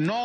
9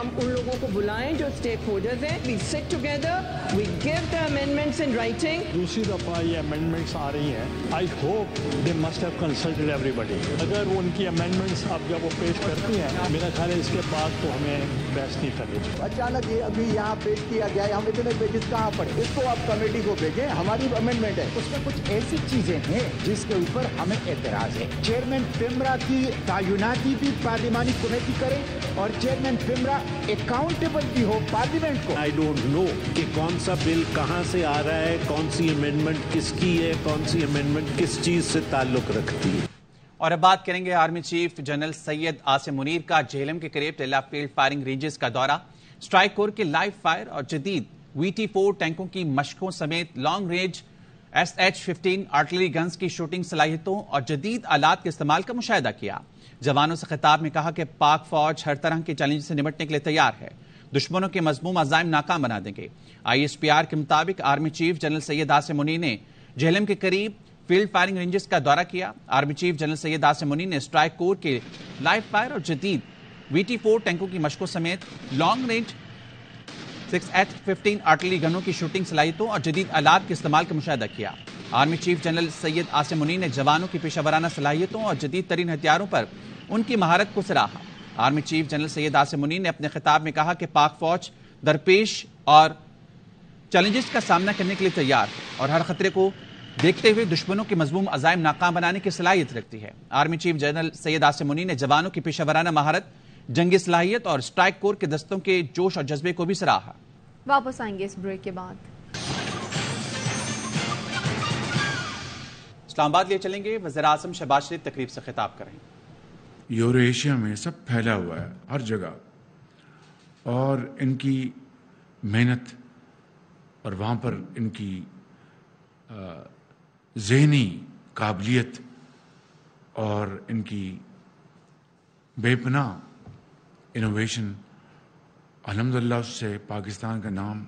ہم ان لوگوں کو بلائیں جو اسٹیک ہولڈرز ہیں. We sat together, we gave the amendments in writing. دوسری دفعہ یہ امینڈمنٹس آ رہی ہیں. I hope they must have consulted ایوری بڈی. اگر وہ ان کی امینڈمنٹس اب جب وہ پیش کرتی ہیں, میرا خیال ہے اس کے بعد تو ہمیں بحث نہیں کرنی چاہیے. اچانک یہ ابھی یہاں پیش کیا گیا ہے, ہم اتنے پیجز کہاں پڑے؟ اس کو آپ کمیٹی کو بھیجیں. ہماری امینڈمنٹ ہے, اس میں کچھ ایسی چیزیں ہیں جس کے اوپر ہمیں اعتراض ہے. چیئرمین پیمرا کی تعیناتی بھی پارلیمانی کمیٹی کرے اور چیئرمین پیمرا اکاؤنٹیبل بھی ہو پارلیمنٹ کو. آئی ڈونٹ نو کہ کون سا بل کہاں سے آ رہا ہے, کون سی امینڈمنٹ کس کی ہے, کون سی امینڈمنٹ کس چیز سے تعلق رکھتی ہے. اور اب بات کریں گے army chief general Syed Asim Munir کا جہلم کے قریب ٹیلا فیلڈ فائرنگ رینجز کا دورہ. اسٹرائک کور کے لائیو فائر اور جدید VT4 ٹینکوں کی مشقوں سمیت long range SH-15 artillery guns کی شوٹنگ صلاحیتوں اور جدید آلات کے استعمال کا مشاہدہ کیا. جوانوں سے خطاب میں کہا کہ پاک فوج ہر طرح کے چیلنج سے نمٹنے کے لیے تیار ہے, دشمنوں کے مذموم عزائم ناکام بنا دیں گے. ISPR کے مطابق army chief general Syed Asim Munir نے جہلم کے قریب فیلڈ فائرنگ رینجز کا دورہ کیا. Army chief general Syed Asim Munir نے اسٹرائک کور کے لائیو فائر اور جدید VT4 ٹینکوں کی مشقوں سمیت لانگ رینج SH-15 آرٹلری گنوں کی شوٹنگ صلاحیتوں اور جدید آلات کے استعمال کا مشاہدہ کیا. Army chief general Syed Asim Munir نے جوانوں کی پیشہ ورانہ صلاحیتوں اور جدید ترین ہتھیاروں پر ان کی مہارت کو سراہا. Army chief general Syed Asim Munir نے اپنے خطاب میں کہا کہ پاک فوج درپیش اور چیلنجز کا سامنا کرنے کے لیے تیار ہے اور ہر خطرے کو دیکھتے ہوئے دشمنوں کے مذموم عزائم ناکام بنانے کی صلاحیت رکھتی ہے. Army chief general Syed Asim Munir نے جوانوں کی پیشہ ورانہ مہارت, جنگی صلاحیت اور اسٹرائک کور کے دستوں کے جوش اور جذبے کو بھی سراہا. واپس آئیں گے اس بریک کے بعد. اسلام آباد لے چلیں گے. وزیر اعظم شہباز شریف تقریب سے خطاب کریں. یوریشیا میں سب پھیلا ہوا ہے ہر جگہ, اور ان کی محنت اور وہاں پر ان کی ذہنی قابلیت اور ان کی بے پناہ انوویشن, الحمدللہ اس سے پاکستان کا نام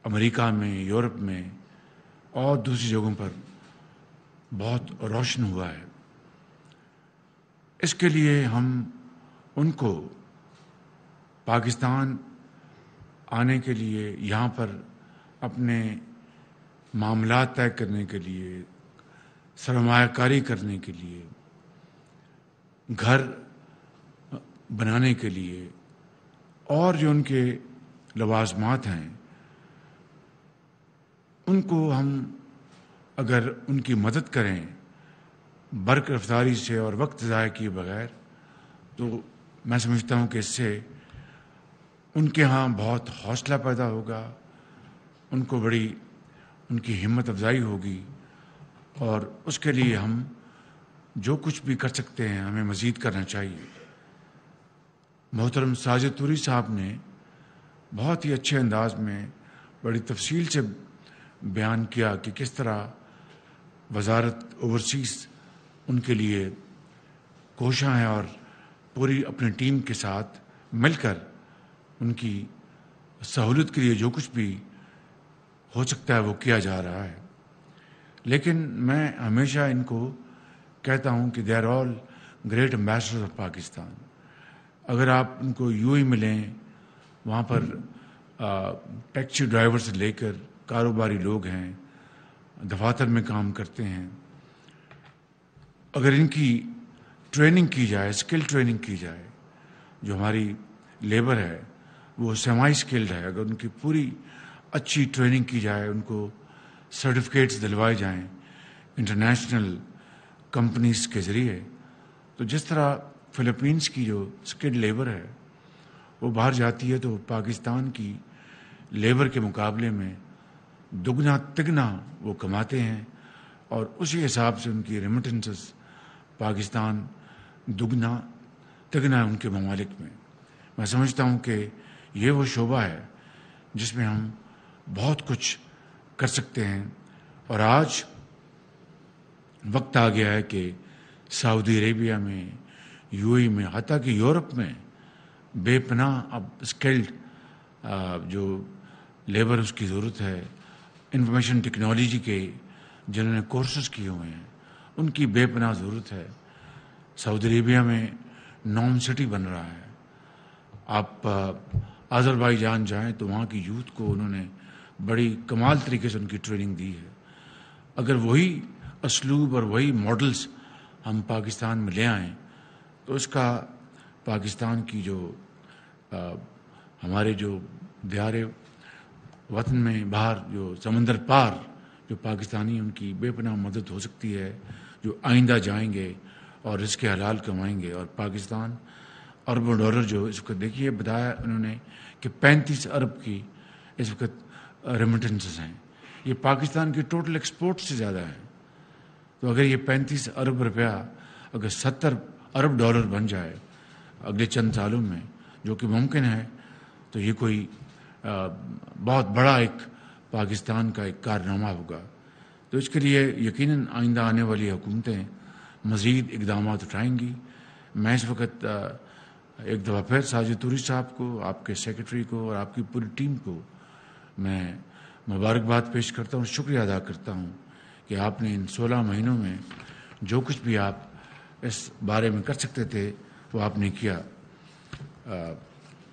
امریکہ میں, یورپ میں اور دوسری جگہوں پر بہت روشن ہوا ہے. اس کے لیے ہم ان کو پاکستان آنے کے لیے, یہاں پر اپنے معاملات طے کرنے کے لیے, سرمایہ کاری کرنے کے لیے, گھر بنانے کے لیے اور جو ان کے لوازمات ہیں, ان کو ہم اگر ان کی مدد کریں برق رفتاری سے اور وقت ضائع کیے بغیر, تو میں سمجھتا ہوں کہ اس سے ان کے ہاں بہت حوصلہ پیدا ہوگا, ان کو بڑی ان کی ہمت افزائی ہوگی, اور اس کے لیے ہم جو کچھ بھی کر سکتے ہیں ہمیں مزید کرنا چاہیے. محترم ساجد طوری صاحب نے بہت ہی اچھے انداز میں بڑی تفصیل سے بیان کیا کہ کس طرح وزارت اوورسیز ان کے لیے کوشاں ہے اور پوری اپنی ٹیم کے ساتھ مل کر ان کی سہولت کے لیے جو کچھ بھی ہو سکتا ہے وہ کیا جا رہا ہے. لیکن میں ہمیشہ ان کو کہتا ہوں کہ they are all great ambassadors of Pakistan. اگر آپ ان کو یوں ہی ملیں, وہاں پر ٹیکسی ڈرائیور سے لے کر کاروباری لوگ ہیں, دفاتر میں کام کرتے ہیں, اگر ان کی ٹریننگ کی جائے, اسکل ٹریننگ کی جائے, جو ہماری لیبر ہے وہ سیمی اسکلڈ ہے, اگر ان کی پوری اچھی ٹریننگ کی جائے, ان کو سرٹیفکیٹس دلوائے جائیں انٹرنیشنل کمپنیز کے ذریعے, تو جس طرح فلپینس کی جو اسکلڈ لیبر ہے وہ باہر جاتی ہے تو پاکستان کی لیبر کے مقابلے میں دگنا تگنا وہ کماتے ہیں, اور اسی حساب سے ان کی ریمیٹنسز پاکستان دگنا تگنا ان کے ممالک میں. میں سمجھتا ہوں کہ یہ وہ شعبہ ہے جس میں ہم بہت کچھ کر سکتے ہیں, اور آج وقت آ گیا ہے کہ سعودی عربیہ میں, UAE میں, حتیٰ کہ یورپ میں بے پناہ اب اسکلڈ جو لیبر اس کی ضرورت ہے, انفارمیشن ٹیکنالوجی کے جنہوں نے کورسز کیے ہوئے ہیں ان کی بے پناہ ضرورت ہے. سعودی عربیہ میں نان سٹی بن رہا ہے. آپ آذربائیجان جائیں تو وہاں کی یوتھ کو انہوں نے بڑی کمال طریقے سے ان کی ٹریننگ دی ہے. اگر وہی اسلوب اور وہی ماڈلز ہم پاکستان میں لے آئیں تو اس کا پاکستان کی جو ہمارے جو دیار وطن میں باہر جو سمندر پار جو پاکستانی ان کی بے پناہ مدد ہو سکتی ہے, جو آئندہ جائیں گے اور رزق حلال کمائیں گے. اور پاکستان اربوں ڈالر جو اس وقت دیکھیے بتایا انہوں نے کہ 35 ارب کی اس وقت ریمیٹنسز ہیں. یہ پاکستان کی ٹوٹل ایکسپورٹ سے زیادہ ہے. تو اگر یہ 35 ارب روپیہ اگر 70 ارب ڈالر بن جائے اگلے چند سالوں میں, جو کہ ممکن ہے, تو یہ کوئی بہت بڑا ایک پاکستان کا ایک کارنامہ ہوگا. تو اس کے لیے یقیناً آئندہ آنے والی حکومتیں مزید اقدامات اٹھائیں گی. میں اس وقت ایک دفعہ پھر ساجد طوری صاحب کو, آپ کے سیکرٹری کو اور آپ کی پوری ٹیم کو میں مبارکباد پیش کرتا ہوں, شکریہ ادا کرتا ہوں کہ آپ نے ان 16 مہینوں میں جو کچھ بھی آپ اس بارے میں کر سکتے تھے وہ آپ نے کیا.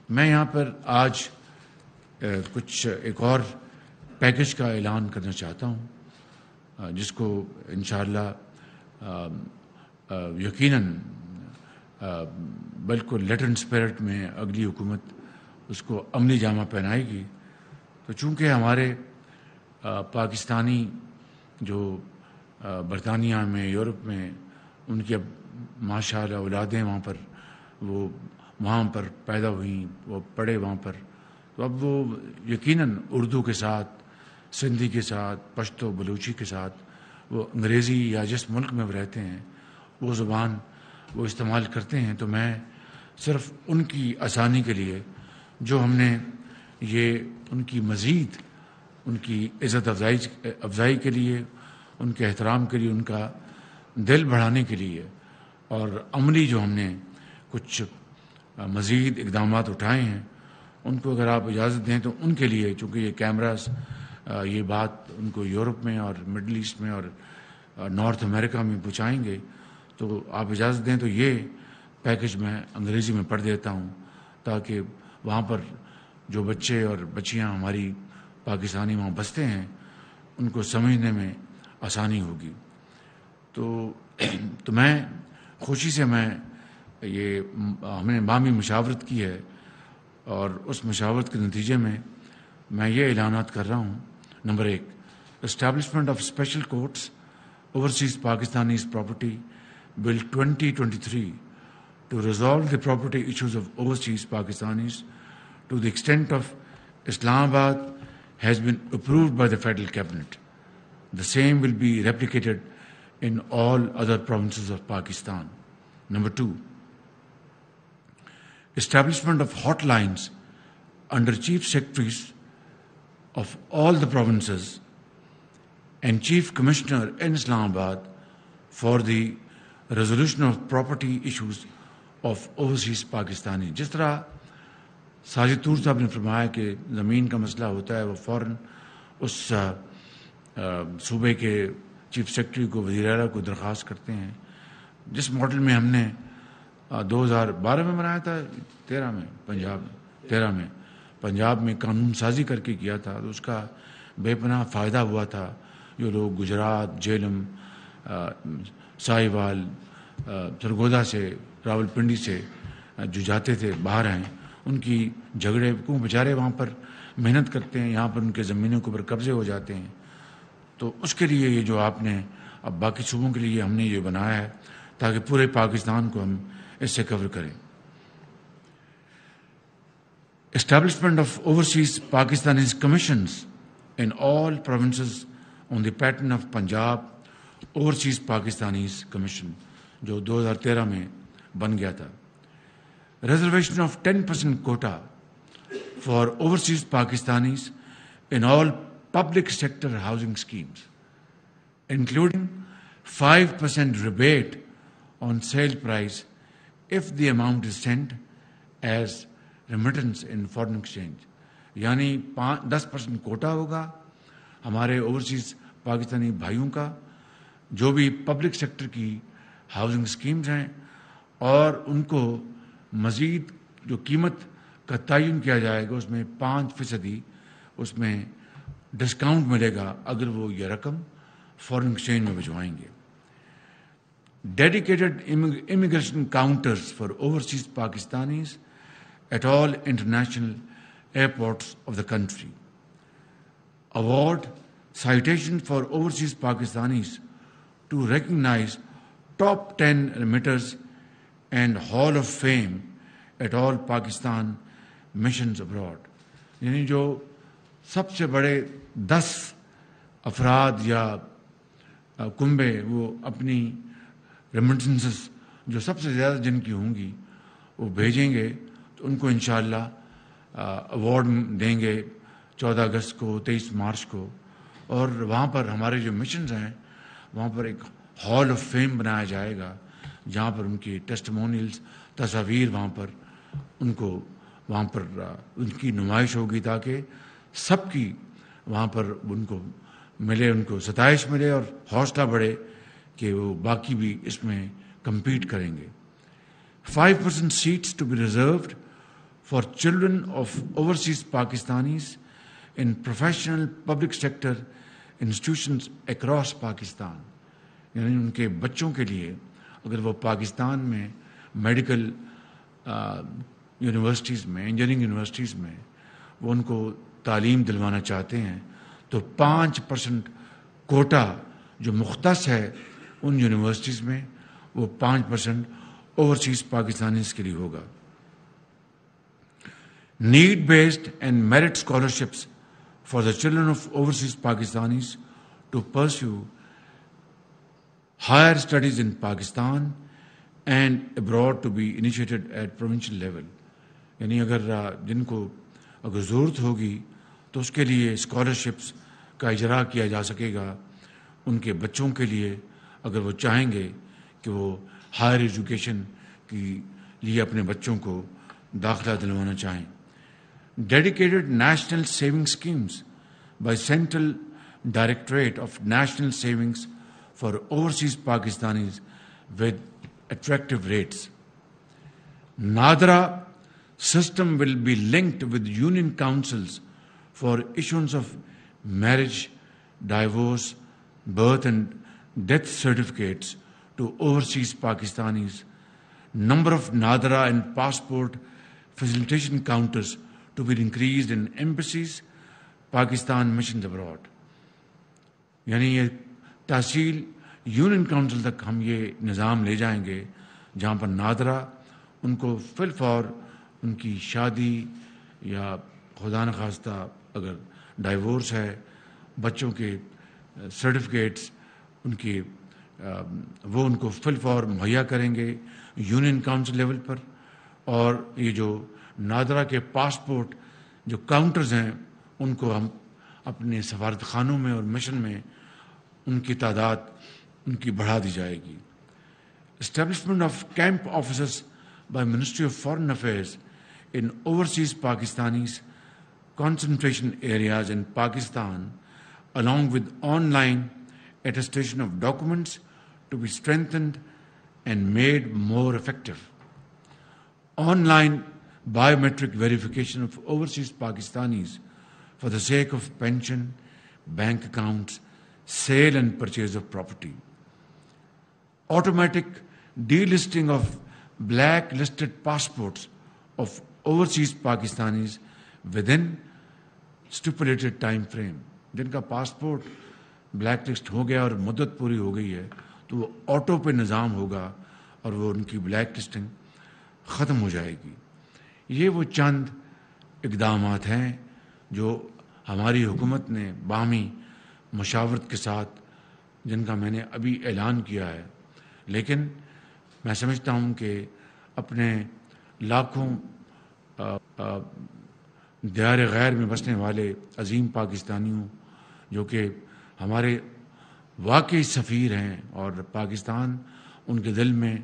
میں یہاں پر آج کچھ ایک اور پیکج کا اعلان کرنا چاہتا ہوں جس کو انشاءاللہ یقیناً بالکل لیٹن اسپرٹ میں اگلی حکومت اس کو عملی جامہ پہنائے گی. تو چونکہ ہمارے پاکستانی جو برطانیہ میں, یورپ میں, ان کی اب ماشاءاللہ اولادیں وہاں پر وہ وہاں پر پیدا ہوئیں, وہ پڑھے وہاں پر, تو اب وہ یقیناً اردو کے ساتھ, سندھی کے ساتھ, پشتو بلوچی کے ساتھ وہ انگریزی یا جس ملک میں وہ رہتے ہیں وہ زبان وہ استعمال کرتے ہیں. تو میں صرف ان کی آسانی کے لیے جو ہم نے یہ ان کی مزید ان کی عزت افزائی کے لیے, ان کے احترام کے لیے, ان کا دل بڑھانے کے لیے اور عملی جو ہم نے کچھ مزید اقدامات اٹھائے ہیں, ان کو اگر آپ اجازت دیں تو ان کے لیے, چونکہ یہ کیمراز یہ بات ان کو یورپ میں اور مڈل ایسٹ میں اور نارتھ امریکہ میں پہنچائیں گے, تو آپ اجازت دیں تو یہ پیکج میں انگریزی میں پڑھ دیتا ہوں تاکہ وہاں پر جو بچے اور بچیاں ہماری پاکستانی وہاں بستے ہیں ان کو سمجھنے میں آسانی ہوگی. تو میں خوشی سے میں یہ ہم نے باہمی مشاورت کی ہے اور اس مشاورت کے نتیجے میں میں یہ اعلانات کر رہا ہوں. Number 1, establishment of special courts overseas Pakistanis property bill 2023 to resolve the property issues of overseas Pakistanis to the extent of Islamabad has been approved by the Federal Cabinet. The same will be replicated in all other provinces of Pakistan. Number 2, establishment of hotlines under Chief Secretaries of all the provinces and Chief Commissioner in Islamabad for the resolution of property issues of overseas Pakistani. جس طرح ساجد طور صاحب نے فرمایا کہ زمین کا مسئلہ ہوتا ہے وہ فوراً اس صوبے کے چیف سیکرٹری کو, وزیر اعلیٰ کو درخواست کرتے ہیں. جس ماڈل میں ہم نے 2012 میں بنایا تھا, 13 میں پنجاب میں قانون سازی کر کے کیا تھا, تو اس کا بے پناہ فائدہ ہوا تھا. جو لوگ گجرات, جہلم, ساہیوال, سرگودا سے, راول پنڈی سے جو جاتے تھے باہر ہیں, ان کی جھگڑے کیوں بیچارے وہاں پر محنت کرتے ہیں, یہاں پر ان کے زمینوں کے اوپر قبضے ہو جاتے ہیں. تو اس کے لیے یہ جو آپ نے اب باقی صوبوں کے لیے ہم نے یہ بنایا ہے تاکہ پورے پاکستان کو ہم اس سے کور کریں. Establishment of overseas Pakistanis commissions in all provinces on the pattern of Punjab Overseas Pakistanis Commission جو 2013 میں بن گیا تھا. Reservation of 10% quota for overseas Pakistanis in all public sector housing schemes, including 5% rebate on sale price if the amount is sent as remittance in foreign exchange. یعنی 10% quota ہوگا ہمارے overseas Pakistani بھائیوں کا جو بھی پبلک سیکٹر کی housing schemes ہیں اور ان کو مزید جو قیمت کا تعین کیا جائے گا اس میں 5% اس میں ڈسکاؤنٹ ملے گا اگر وہ یہ رقم فارن ایکسچینج میں بھجوائیں گے. Dedicated immigration counters for overseas Pakistanis at all international airports of the country. Award citation for overseas Pakistanis to recognize top 10 remitters and Hall of Fame at all Pakistan missions abroad. یعنی جو سب سے بڑے 10 افراد یا کنبے وہ اپنی remittances جو سب سے زیادہ جن کی ہوں گی وہ بھیجیں گے تو ان کو انشاءاللہ ایوارڈ دیں گے 14 اگست کو 23 مارچ کو. اور وہاں پر ہمارے جو مشنز ہیں وہاں پر ایک ہال آف فیم بنایا جائے گا جہاں پر ان کی ٹیسٹیمونیلز تصاویر وہاں پر ان کی نمائش ہوگی تاکہ سب کی وہاں پر ان کو ملے، ان کو ستائش ملے اور حوصلہ بڑھے کہ وہ باقی بھی اس میں کمپیٹ کریں گے. 5% seats to be reserved for children of overseas Pakistanis in professional public sector institutions across Pakistan. یعنی ان کے بچوں کے لیے اگر وہ پاکستان میں میڈیکل یونیورسٹیز میں، انجینئرنگ یونیورسٹیز میں وہ ان کو تعلیم دلوانا چاہتے ہیں تو 5% کوٹا جو مختص ہے ان یونیورسٹیز میں وہ 5% اوورسیز پاکستانیز کے لیے ہوگا. Need based and merit scholarships for the children of overseas Pakistanis to pursue higher studies in Pakistan and abroad to be initiated at provincial level. یعنی جن کو اگر ضرورت ہوگی تو اس کے لیے اسکالرشپس کا اجرا کیا جا سکے گا ان کے بچوں کے لیے اگر وہ چاہیں گے کہ وہ ہائر ایجوکیشن کے لیے اپنے بچوں کو داخلہ دلوانا چاہیں. Dedicated national saving schemes by central directorate of national savings for overseas Pakistanis with attractive rates. NADRA system will be linked with union councils for issuance of marriage, divorce, birth and death certificates to overseas Pakistanis. Number of NADRA and passport facilitation counters to be increased in embassies, Pakistan missions abroad. یعنی یہ تحصیل union council تک ہم یہ نظام لے جائیں گے جہاں پر نادرہ ان کو فی الفور ان کی شادی یا خدا نخواستہ اگر ڈائیورس ہے بچوں کے سرٹیفکیٹس ان کی وہ ان کو فی الفور مہیا کریں گے یونین کونسل لیول پر. اور یہ جو نادرہ کے پاسپورٹ جو کاؤنٹرز ہیں ان کو ہم اپنے سفارت خانوں میں اور مشن میں ان کی تعداد ان کی بڑھا دی جائے گی. Establishment of camp offices by ministry of foreign affairs in overseas Pakistanis concentration areas in Pakistan along with online attestation of documents to be strengthened and made more effective. Online biometric verification of overseas Pakistanis for the sake of pension, bank accounts, sale and purchase of property. Automatic delisting of blacklisted passports of overseas Pakistanis within stipulated time frame. جن کا passport black list ہو گیا اور مدت پوری ہو گئی ہے تو وہ آٹو پہ نظام ہوگا اور وہ ان کی بلیک لسٹنگ ختم ہو جائے گی. یہ وہ چند اقدامات ہیں جو ہماری حکومت نے باہمی مشاورت کے ساتھ جن کا میں نے ابھی اعلان کیا ہے. لیکن میں سمجھتا ہوں کہ اپنے لاکھوں دیار غیر میں بسنے والے عظیم پاکستانیوں جو کہ ہمارے واقعی سفیر ہیں اور پاکستان ان کے دل میں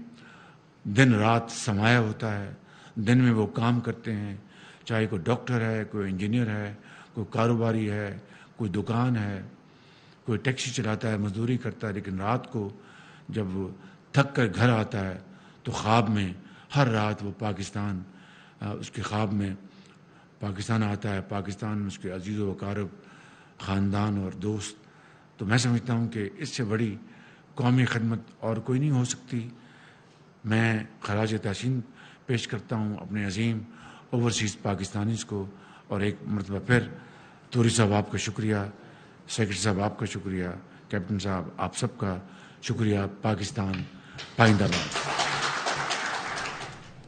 دن رات سمایا ہوتا ہے, دن میں وہ کام کرتے ہیں, چاہے کوئی ڈاکٹر ہے, کوئی انجینئر ہے, کوئی کاروباری ہے, کوئی دکان ہے, کوئی ٹیکسی چلاتا ہے, مزدوری کرتا ہے, لیکن رات کو جب تھک کر گھر آتا ہے تو خواب میں ہر رات وہ پاکستان اس کے خواب میں پاکستان آتا ہے، پاکستان میں اس کے عزیز و اقارب، خاندان اور دوست. تو میں سمجھتا ہوں کہ اس سے بڑی قومی خدمت اور کوئی نہیں ہو سکتی. میں خراج تحسین پیش کرتا ہوں اپنے عظیم اوورسیز پاکستانیز کو، اور ایک مرتبہ پھر توری صاحب آپ کا شکریہ، سیکرٹری صاحب آپ کا شکریہ، کیپٹن صاحب آپ سب کا شکریہ. پاکستان پائندہ باد.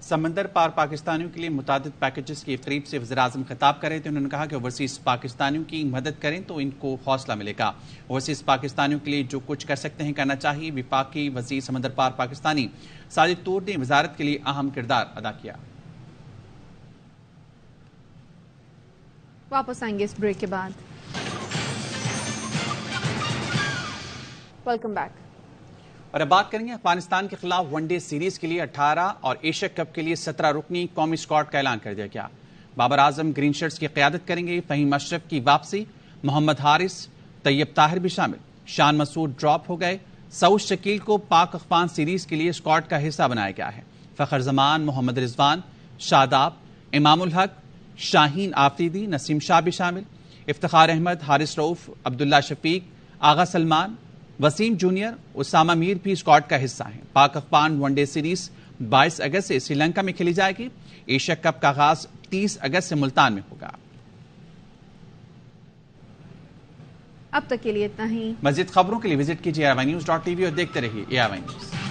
سمندر پار پاکستانیوں کے لیے متعدد پیکیجز کی خرید سے وزیراعظم خطاب کر رہے تھے. انہوں نے کہا کہ اوورسیز پاکستانیوں کی مدد کریں تو ان کو حوصلہ ملے گا. اوورسیز پاکستانیوں کے لیے جو کچھ کر سکتے ہیں کرنا چاہیے. وفاقی وزیر سمندر پار پاکستانی ساجد طور نے وزارت کے لیے اہم کردار ادا کیا. واپس آئیں گے اس بریک کے بعد. Welcome back. اور اب بات کریں گے افغانستان کے خلاف ون ڈے سیریز کے لیے 18 اور ایشیا کپ کے لیے 17 رکنی قومی اسکواڈ کا اعلان کر دیا گیا. بابر اعظم گرین شرٹس کی قیادت کریں گے. فہیم اشرف کی واپسی، محمد حارث، طیب طاہر بھی شامل. شان مسعود ڈراپ ہو گئے. سعود شکیل کو پاک افغان سیریز کے لیے اسکواڈ کا حصہ بنایا گیا ہے. فخر زمان، محمد رضوان، شاداب، امام الحق، شاہین آفریدی، نسیم شاہ بھی شامل. افتخار احمد، حارث رؤوف، عبداللہ شفیق، آغا سلمان، وسیم جونیئر، اسامہ میر بھی اسکواڈ کا حصہ ہیں. Pak Afghan one day series 22 اگست سے سری لنکا میں کھیلی جائے گی. ایشیا کپ کا آغاز 30 اگست سے ملتان میں ہوگا. اب تک کے لیے اتنا ہی. مزید خبروں کے لیے وزٹ کیجیے airwanews.tv اور دیکھتے رہیے AirWay News.